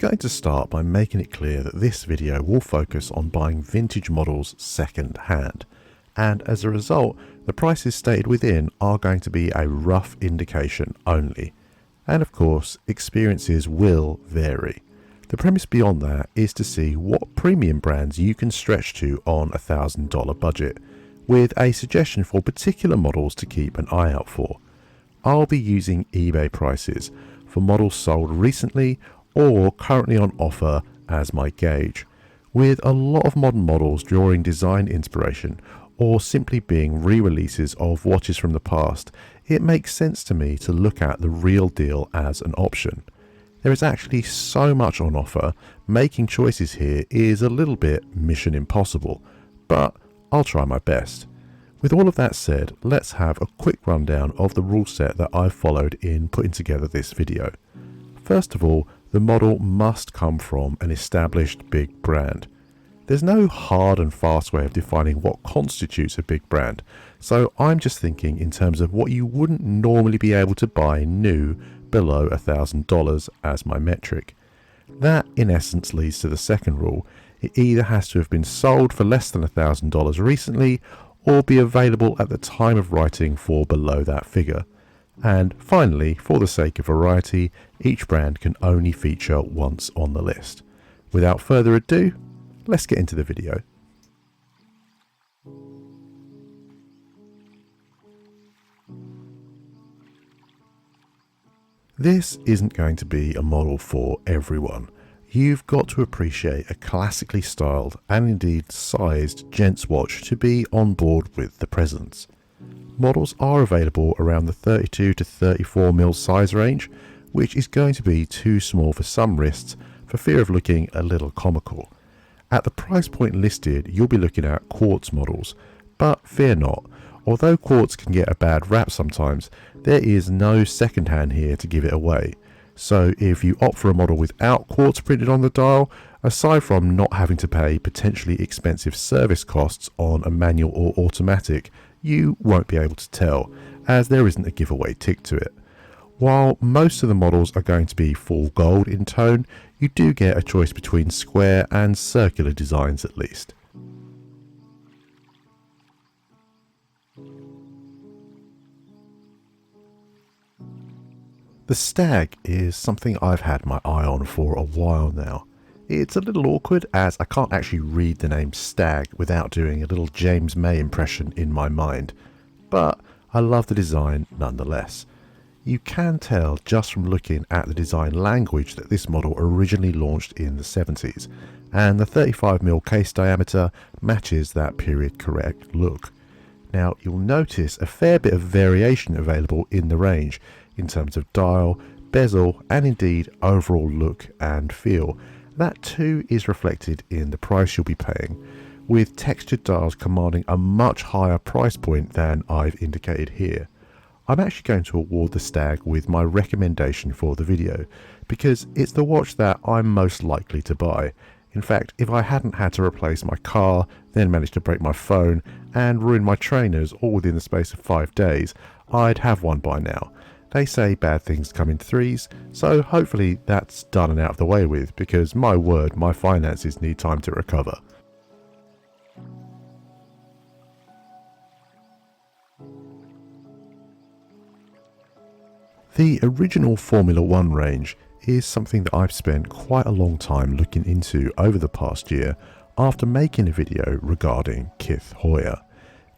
going to start by making it clear that this video will focus on buying vintage models second hand, and as a result the prices stated within are going to be a rough indication only, and of course experiences will vary. The premise beyond that is to see what premium brands you can stretch to on a $1,000 budget, with a suggestion for particular models to keep an eye out for. I'll be using eBay prices for models sold recently or currently on offer as my gauge, with a lot of modern models drawing design inspiration or simply being re-releases of watches from the past. It makes sense to me to look at the real deal as an option. There is actually so much on offer, making choices here is a little bit mission impossible, but I'll try my best. With all of that said, let's have a quick rundown of the rule set that I've followed in putting together this video. First of all, the model must come from an established big brand. There's no hard and fast way of defining what constitutes a big brand, so I'm just thinking in terms of what you wouldn't normally be able to buy new below $1,000 as my metric. That in essence leads to the second rule. It either has to have been sold for less than $1,000 recently or be available at the time of writing for below that figure. And finally, for the sake of variety, each brand can only feature once on the list. Without further ado, let's get into the video. This isn't going to be a model for everyone. You've got to appreciate a classically styled and indeed sized gents watch to be on board with the Presence. Models are available around the 32 to 34mm size range, which is going to be too small for some wrists for fear of looking a little comical. At the price point listed, you'll be looking at quartz models, but fear not. Although quartz can get a bad rap sometimes, there is no second hand here to give it away. So if you opt for a model without quartz printed on the dial, aside from not having to pay potentially expensive service costs on a manual or automatic, you won't be able to tell, as there isn't a giveaway tick to it. While most of the models are going to be full gold in tone, you do get a choice between square and circular designs at least. The Stag is something I've had my eye on for a while now. It's a little awkward as I can't actually read the name Stag without doing a little James May impression in my mind, but I love the design nonetheless. You can tell just from looking at the design language that this model originally launched in the 70s, and the 35mm case diameter matches that period correct look. Now you'll notice a fair bit of variation available in the range in terms of dial, bezel and indeed overall look and feel. That too is reflected in the price you'll be paying, with textured dials commanding a much higher price point than I've indicated here. I'm actually going to award the Stag with my recommendation for the video, because it's the watch that I'm most likely to buy. In fact, if I hadn't had to replace my car, then managed to break my phone and ruin my trainers all within the space of 5 days, I'd have one by now. They say bad things come in threes, so hopefully that's done and out of the way with, because my word, my finances need time to recover. The original Formula 1 range is something that I've spent quite a long time looking into over the past year after making a video regarding Kith Heuer.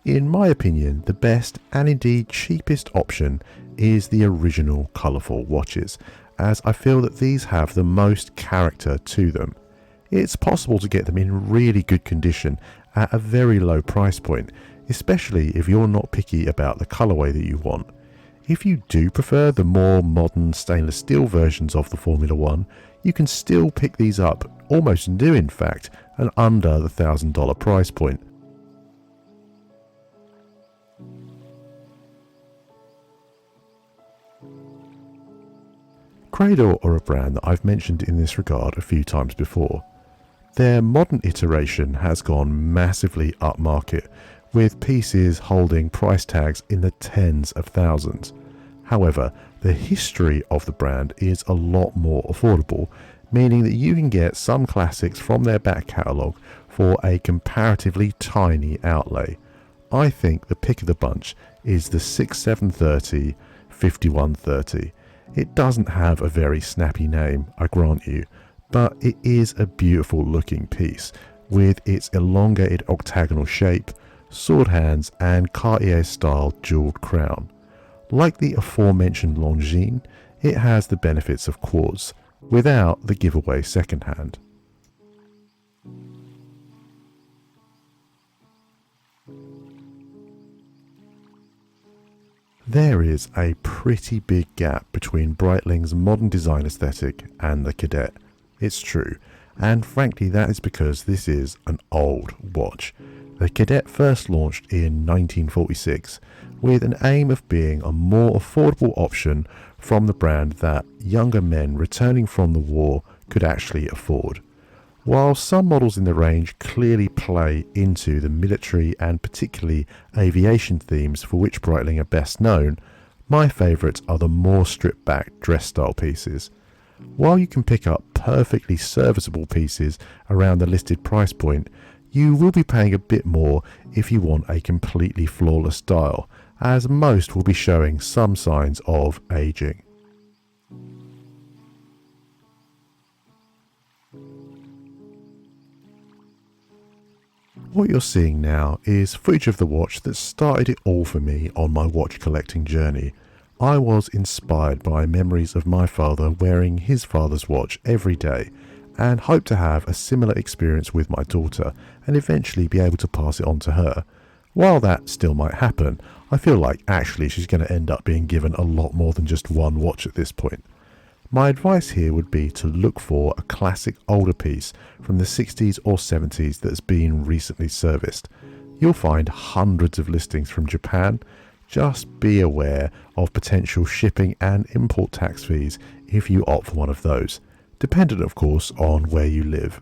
In my opinion, the best and indeed cheapest option is the original colourful watches, as I feel that these have the most character to them. It's possible to get them in really good condition at a very low price point, especially if you're not picky about the colourway that you want. If you do prefer the more modern stainless steel versions of the Formula 1, you can still pick these up, almost new in fact, and under the $1,000 price point. Credor are a brand that I've mentioned in this regard a few times before. Their modern iteration has gone massively upmarket, with pieces holding price tags in the tens of thousands. However, the history of the brand is a lot more affordable, meaning that you can get some classics from their back catalogue for a comparatively tiny outlay. I think the pick of the bunch is the 6730 5130. It doesn't have a very snappy name, I grant you, but it is a beautiful looking piece with its elongated octagonal shape, sword hands and Cartier style jewelled crown. Like the aforementioned Longines, it has the benefits of quartz without the giveaway second hand. There is a pretty big gap between Breitling's modern design aesthetic and the Cadette. It's true, and frankly that is because this is an old watch. The Cadette first launched in 1946 with an aim of being a more affordable option from the brand that younger men returning from the war could actually afford. While some models in the range clearly play into the military and particularly aviation themes for which Breitling are best known, my favourites are the more stripped back dress style pieces. While you can pick up perfectly serviceable pieces around the listed price point, you will be paying a bit more if you want a completely flawless style, as most will be showing some signs of aging. What you're seeing now is footage of the watch that started it all for me on my watch collecting journey. I was inspired by memories of my father wearing his father's watch every day and hope to have a similar experience with my daughter and eventually be able to pass it on to her. While that still might happen, I feel like actually she's going to end up being given a lot more than just one watch at this point. My advice here would be to look for a classic older piece from the 60s or 70s that has been recently serviced. You'll find hundreds of listings from Japan. Just be aware of potential shipping and import tax fees if you opt for one of those, dependent of course on where you live.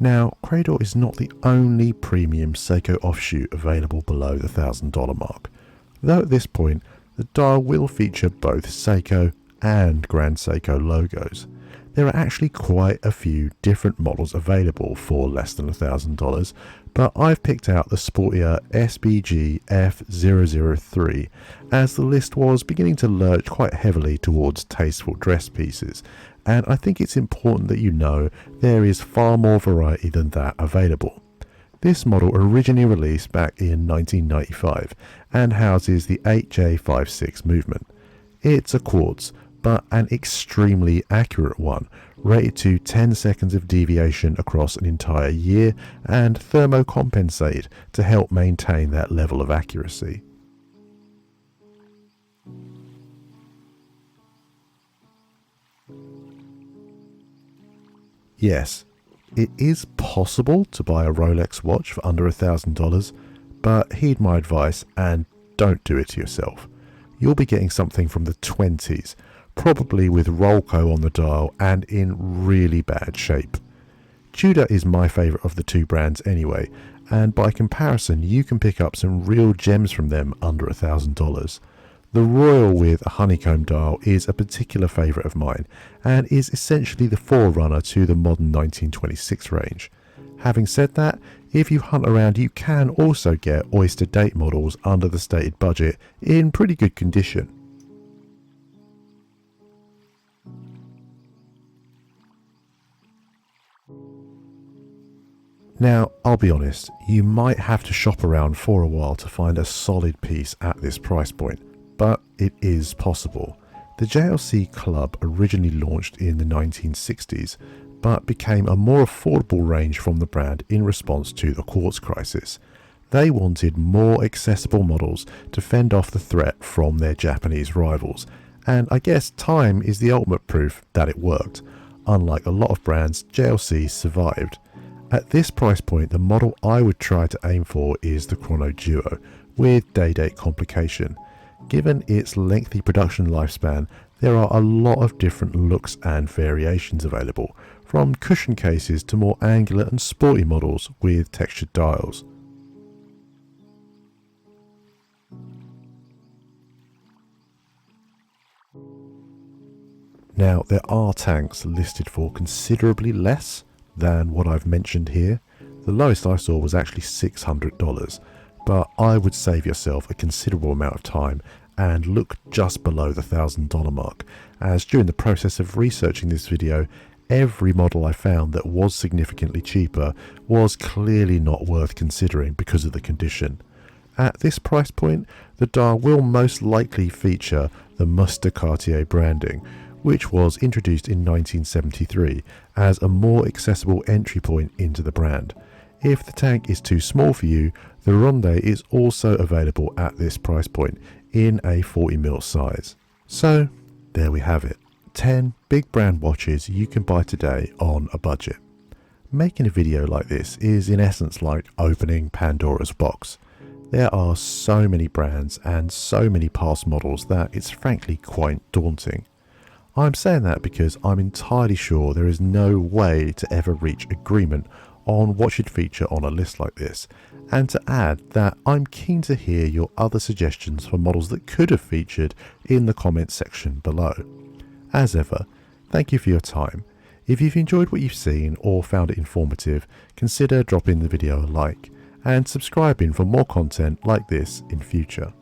Now, Credor is not the only premium Seiko offshoot available below the $1,000 mark, though at this point the dial will feature both Seiko and Grand Seiko logos. There are actually quite a few different models available for less than $1,000, but I've picked out the sportier SBG F003 as the list was beginning to lurch quite heavily towards tasteful dress pieces, and I think it's important that you know there is far more variety than that available. This model originally released back in 1995 and houses the 8J56 movement. It's a quartz, but an extremely accurate one, rated to 10 seconds of deviation across an entire year and thermocompensated to help maintain that level of accuracy. Yes, it is possible to buy a Rolex watch for under $1,000, but heed my advice and don't do it to yourself. You'll be getting something from the 20s, probably with Rolco on the dial and in really bad shape. Tudor is my favourite of the two brands anyway, and by comparison you can pick up some real gems from them under $1,000. The Royal with a honeycomb dial is a particular favourite of mine and is essentially the forerunner to the modern 1926 range. Having said that, if you hunt around you can also get Oyster date models under the stated budget in pretty good condition. Now, I'll be honest, you might have to shop around for a while to find a solid piece at this price point, but it is possible. The Jaeger-LeCoultre Club originally launched in the 1960s, but became a more affordable range from the brand in response to the quartz crisis. They wanted more accessible models to fend off the threat from their Japanese rivals, and I guess time is the ultimate proof that it worked. Unlike a lot of brands, Jaeger-LeCoultre survived. At this price point, the model I would try to aim for is the Chrono Duo, with day-date complication. Given its lengthy production lifespan, there are a lot of different looks and variations available, from cushion cases to more angular and sporty models with textured dials. Now, there are tanks listed for considerably less than what I've mentioned here. The lowest I saw was actually $600, but I would save yourself a considerable amount of time and look just below the $1,000 mark, as during the process of researching this video, every model I found that was significantly cheaper was clearly not worth considering because of the condition. At this price point, the dial will most likely feature the Muster Cartier branding, which was introduced in 1973 as a more accessible entry point into the brand. If the tank is too small for you, the Ronde is also available at this price point in a 40mm size. So there we have it, 10 big brand watches you can buy today on a budget. Making a video like this is in essence like opening Pandora's box. There are so many brands and so many past models that it's frankly quite daunting. I'm saying that because I'm entirely sure there is no way to ever reach agreement on what should feature on a list like this, and to add that I'm keen to hear your other suggestions for models that could have featured in the comments section below. As ever, thank you for your time. If you've enjoyed what you've seen or found it informative, consider dropping the video a like and subscribing for more content like this in future.